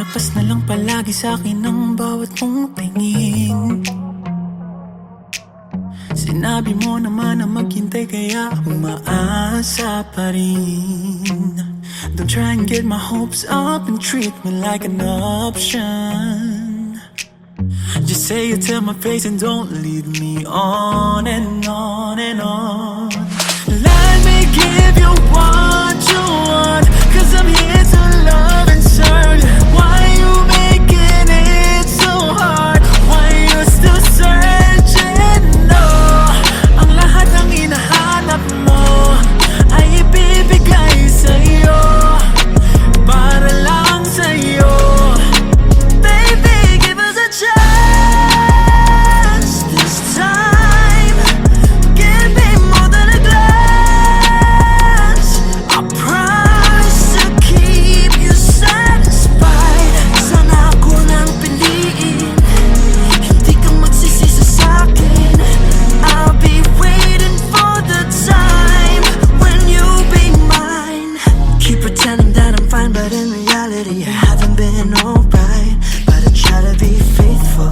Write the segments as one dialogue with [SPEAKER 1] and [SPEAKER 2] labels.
[SPEAKER 1] Lampas na lang palagi sa'kin ang bawat mong tingin. Sinabi mo naman na maghintay kaya umaasa pa rin. Don't try and get my hopes up and treat me like an option. Just say it to my face and don't lead me on and on and on. Let me give you what you want, 'cause I'm here to love and serve. Why you making it so hard? Why you still searching? No, ang lahat ng hinahanap mo ay ibibigay sa'yo, para lang sa'yo. Baby, give us a chance this time. Give me more than a glance. I promise to keep you satisfied. Sana ako nang piliin, hindi ka magsisisi sa'kin. I'll be waiting for the time when you'll be mine. Keep pretending that I'm fine, but in reality I haven't been alright. But I try to be faithful,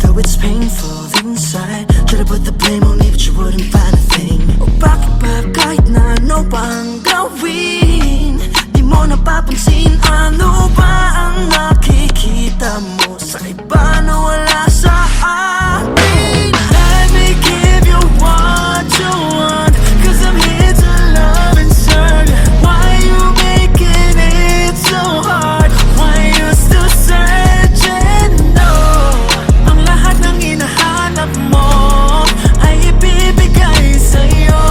[SPEAKER 1] though it's painful inside. Try to put the blame on me, but you wouldn't find a thing. O bakit ba kahit na ano pa ang gawin, di mo napapansin? Ano ba ang nakikita mo sa iba na wala sa akin? Let me give you what you want, 'cause I'm here to love and serve. Why you making it so hard? Why you still searching? No, ang lahat ng hinahanap mo ay ibibigay sa'yo,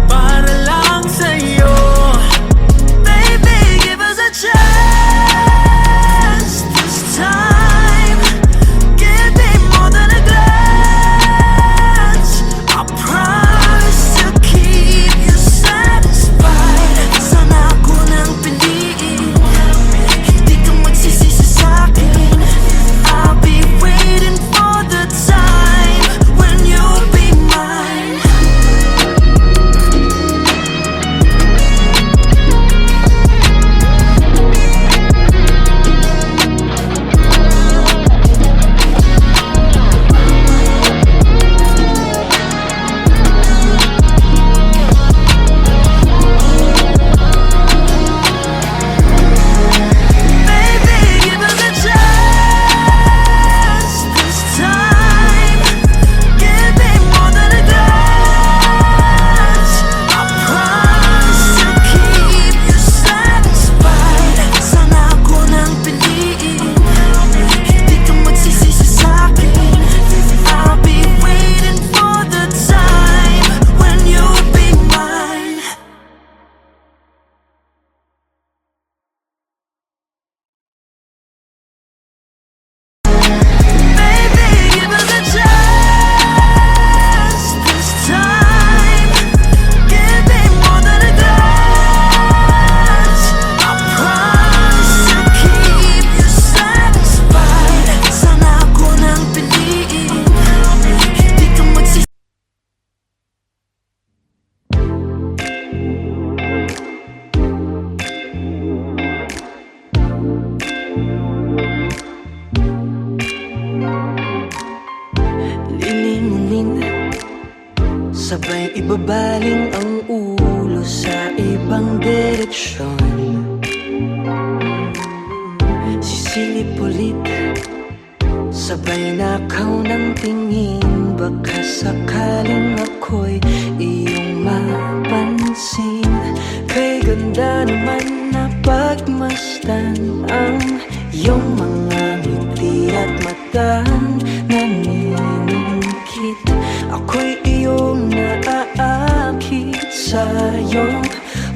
[SPEAKER 1] para lang sa'yo. Baby, give us a chance this time. Give me more than a glance. I promise to keep you satisfied. Sana ako nang piliin, hindi ka magsisisi sa'kin. I'll be waiting for the time when you'll be mine. Baby, give us a chance this time. Give me more than a glance. I promise to keep you satisfied. Sana ako nang piliin, hindi ka magsisisi sa'kin. I'll be waiting for the time when you'll be mine. Baby, give us a chance this time. Give me more than a glance. I promise to keep you satisfied. Sana ako nang piliin, hindi ka magsisisi. Lilingunin, sabay ibabaling ang ulo sa ibang direksyon. Sisilip ulit, sabay nakaw ng tingin. Baka sakaling ako'y iyong mapansin. Kay ganda naman na pagmasdan ang iyong mga ngiti at matang naniningkit. Ako'y iyong naaakit sa iyong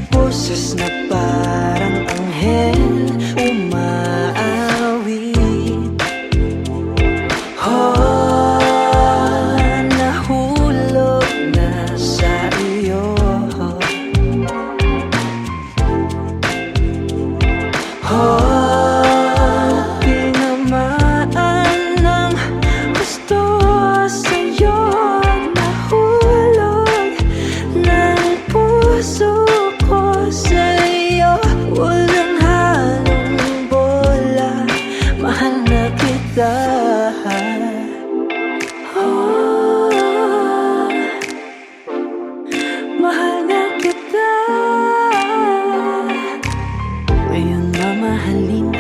[SPEAKER 1] boses na parang anghel umaawit. Nahulog na sa iyo. Tinamaan ng Oh, mahal na kita. Ngayon mamahalin,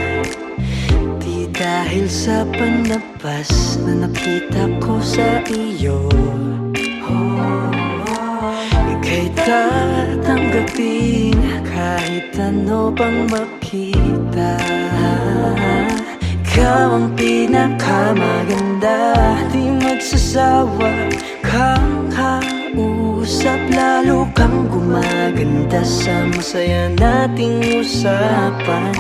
[SPEAKER 1] di dahil sa panlabas na nakita ko sa iyo. Ika'y tatanggapin kahit ano pang makita. Ikaw ang pinakamaganda, di magsasawa kang kausap. Lalo kang gumaganda sa masaya nating usapan.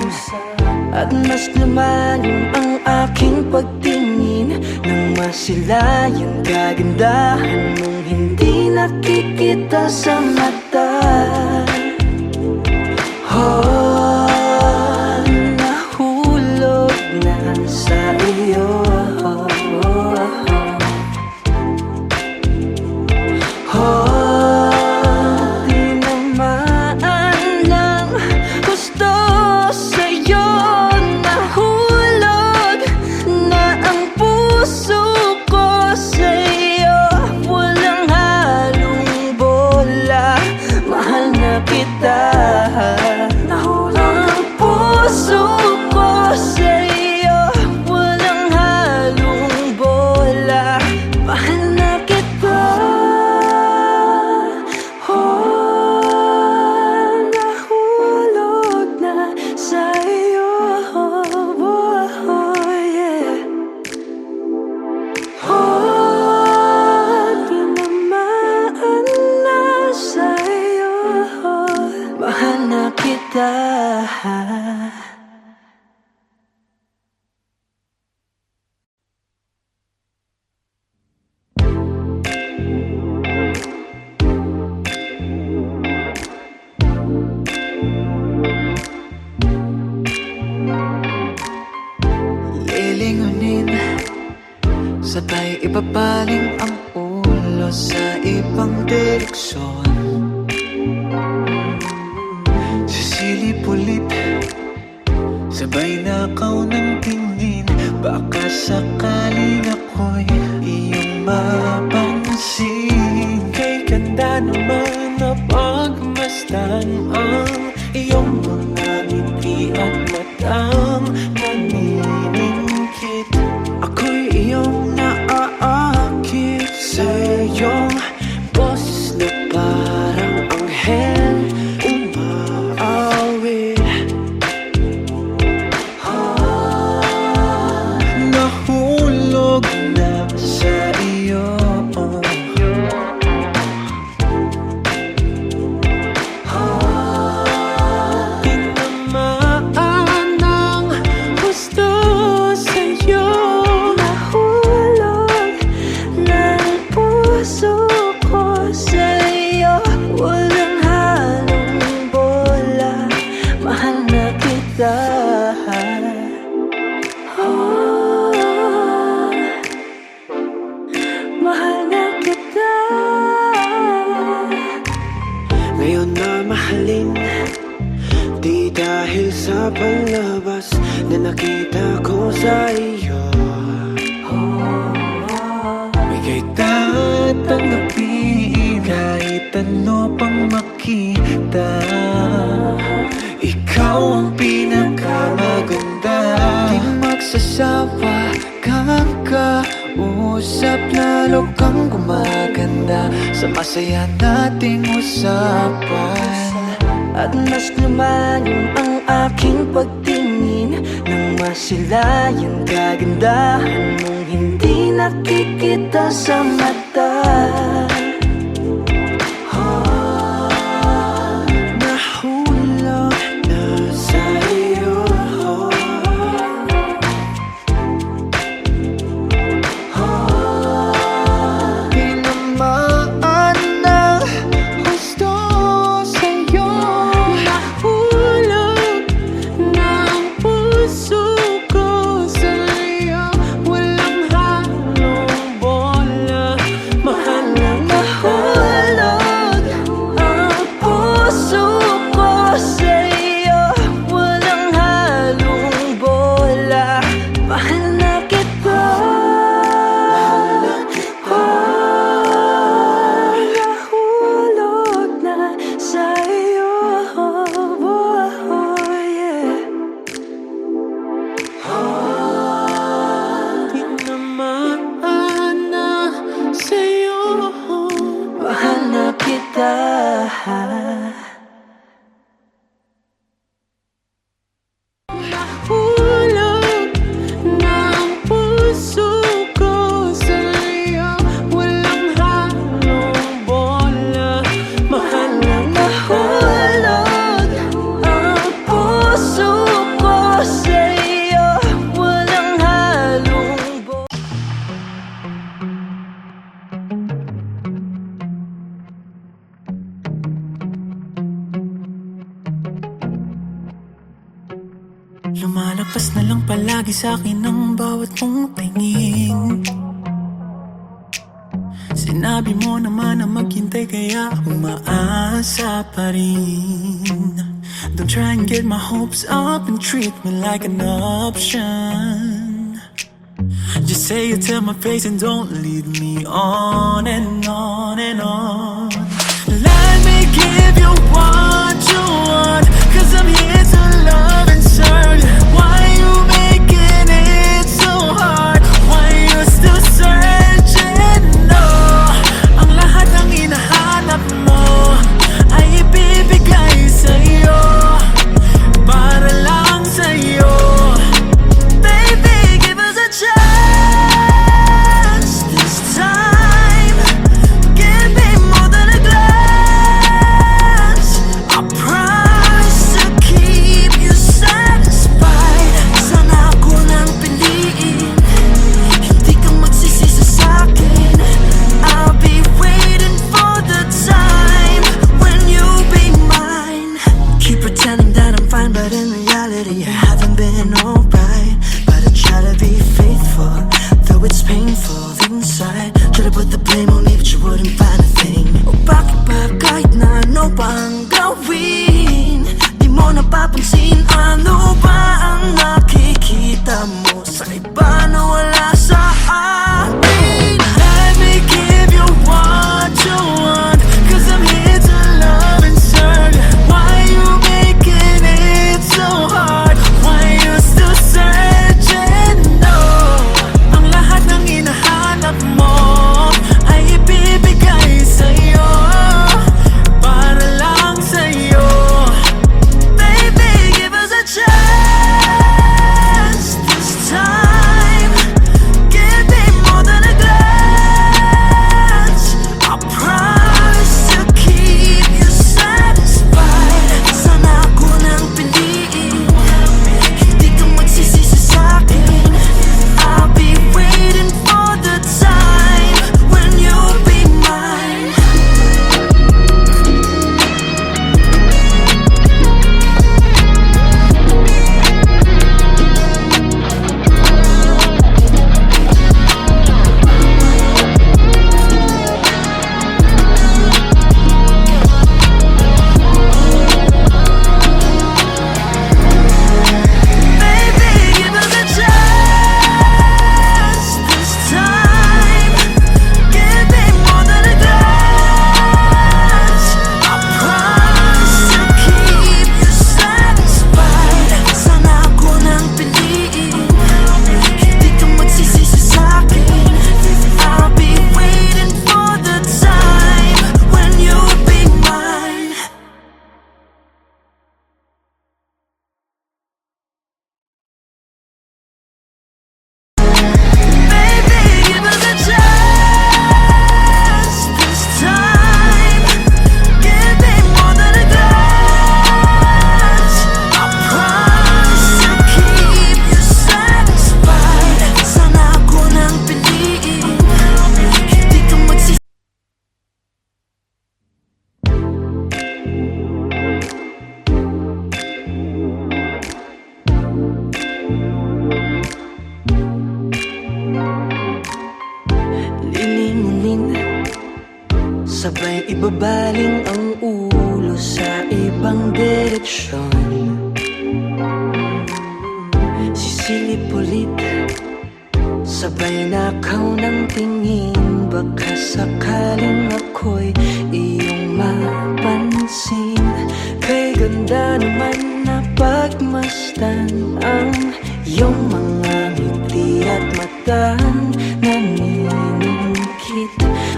[SPEAKER 1] At mas lumalim ang aking pagtingin nang masilayan kagandahan mong hindi nakikita sa mata. Oh, nahulog na sa iyo. Oh, di naman lang gusto sa'yo. Nahulog na ang puso ko sa'yo. Walang halong bola, mahal na kita. Nahulog ang puso ko sa'yo. Walang halong bola, mahal na kita. Oh, nahulog na sa'yo. Oh, yeah. Oh, di naman na sa'yo. Mahal na kita. Lilingunin, sabay ibabaling ang ulo sa ibang direksyon. Sisilip ulit, sabay nakaw ng tingin. Baka sakaling ako'y iyong mapansin. Kay ganda naman na pagmasdan ang iyong mga ngiti at matang naniningkit. Ako'y iyong naaakit sa iyong boses na parang anghel umaawit. Nahulog na sa iyo. Tinamaan ng gusto sa'yo. Nahulog ng puso ko sa'yo. Walang halong bola, mahal na kita. Oh, mahal na kita. Ngayon na mahalin, di dahil sa panlabas na nakita ko sa iyo. May tatanggapin kahit ano pang makita. Ikaw ang pinakamaganda, di magsasawa kang kausap. Lalo kang gumaganda sa masaya nating usapan. At mas lumalim ang aking pagtingin nang masilayan kagandahan mong hindi nakikita sa mata. Oh, nahulog na sa iyo. Tinamaan ng gusto sa'yo. Nahulog na ang puso ko sa'yo. Walang halong bola, Lumalagpas na lang palagi sa'kin ang bawat mong tingin. Sinabi mo naman na maghintay kaya umaasa pa rin. Don't try and get my hopes up and treat me like an option. Just say it to my face and don't lead me on and on and on. Let me give you what you want, 'cause I'm here to love and serve. Why you making it so hard? Why you still searching? No, ang lahat ng hinahanap mo ay ibibigay sa'yo, para lang sa'yo. Baby, give us a chance this time. Give me more than a glance. I promise to keep you satisfied. Sana ako nang piliin, hindi ka magsisisi sa'kin. I'll be waiting for the time when you'll be mine. Keep pretending that I'm fine, but in reality I haven't been alright. But I try to be faithful, though it's painful inside. Try to put the blame on me, but you wouldn't find a thing. O bakit ba kahit na ano pa ang gawin, di mo napapansin ano ba ang nakikita mo sa iba na wala sa akin? Let me give you what you want, 'cause I'm here to love and serve. Why you making it so hard? Why you still searching? No, ang lahat ng hinahanap mo ay ibibigay sa'yo, para lang sa'yo. Baby, give us a chance this time. Give me more than a glance. I promise to keep you satisfied. Sana ako nang piliin, hindi ka magsisisi sa'kin. I'll be waiting for the time when you'll be mine. Baby, give us a chance this time. Give me more than a glance. I promise to keep you satisfied. Sana ako nang piliin, hindi ka magsisisi sa'kin. I'll be waiting for the time when you'll be mine. Baby, give us a chance this time. Give me more than a glance. I promise to keep you satisfied. Sana ako nang piliin, hindi ka magsisisi. Lilingunin, sabay ibabaling ang ulo sa ibang direksyon. Sisilip ulit, sabay nakaw ng tingin. Baka sakaling ako'y iyong mapansin. Kay ganda naman na pagmasdan ang iyong mga ngiti at mata naniningkit.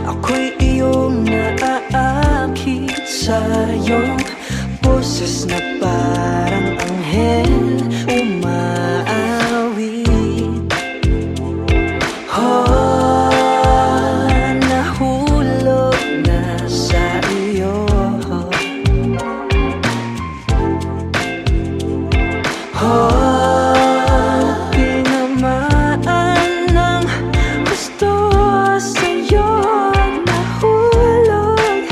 [SPEAKER 1] Ako'y iyong naaakit sa iyong boses na parang anghel umaawit. Nahulog na sa iyo. Tinamaan ng gusto sa'yo. Nahulog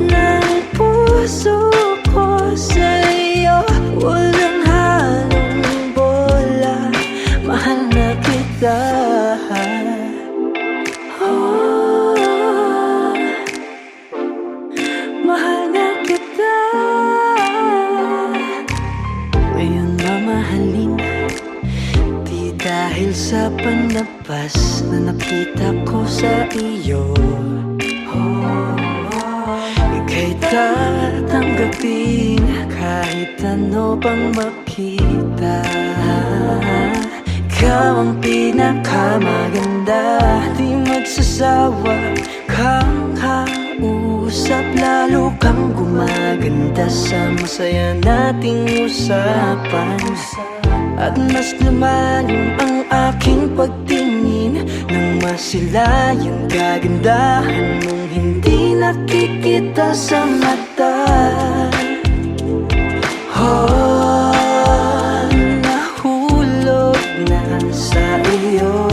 [SPEAKER 1] ng puso ko sa'yo. Walang nakita ko sa iyo. Ika'y tatanggapin kahit ano pang makita. Ikaw ang pinakamaganda, di magsasawa kang kausap. Lalo kang gumaganda sa masaya nating usapan. At mas lumalim ang aking pagtingin nang masilayan kagandahan mong hindi nakikita sa mata. Nahulog na sa iyo.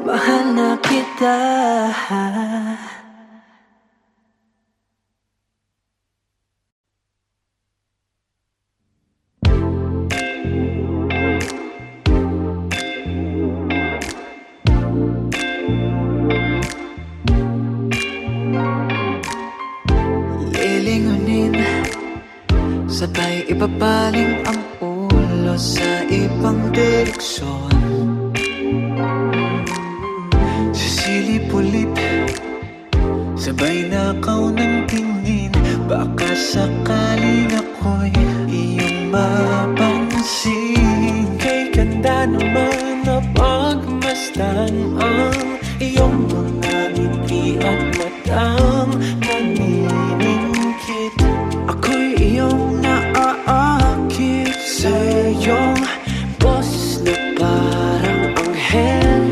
[SPEAKER 1] Mahal na kita. Lilingunin, sabay ibabaling ang ulo sa ibang direksyon. Silip-ulip, sabay nakaw ng tingin. Baka sakaling ako'y iyong mapansin. Kay ganda naman na pagmasdan ang iyong mga ngiti at matang naniningkit. Ako'y iyong naaakit sa iyong boses na parang anghel.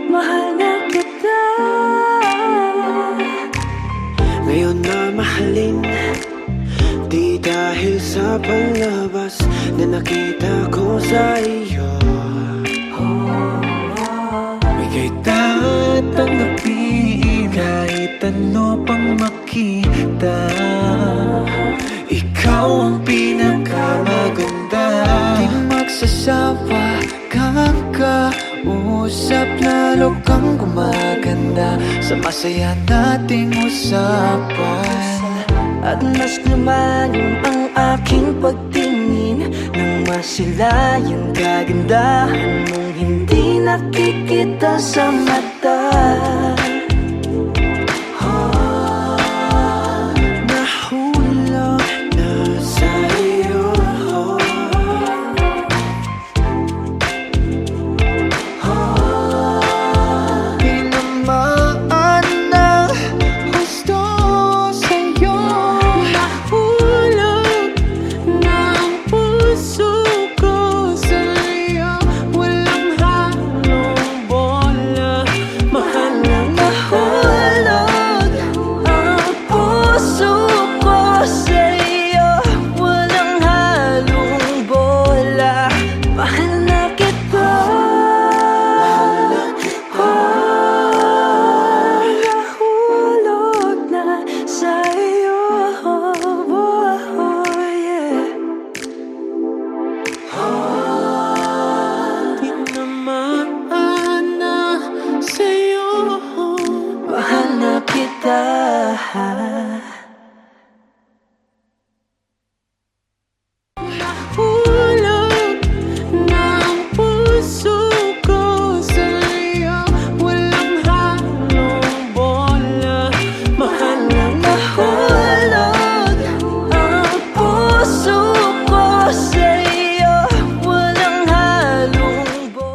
[SPEAKER 1] Mahal na kita. Ngayon na mahalin, di dahil sa panlabas na nakita ko sa iyo. Ika'y tatanggapin kahit ano pang makita. Ikaw ang pinakamaganda, di magsasawa kang kausap. Lalo kang gumaganda sa masaya nating usapan. At mas lumalim ang aking pagtingin nang masilayan kagandahan mong hindi nakikita sa mata.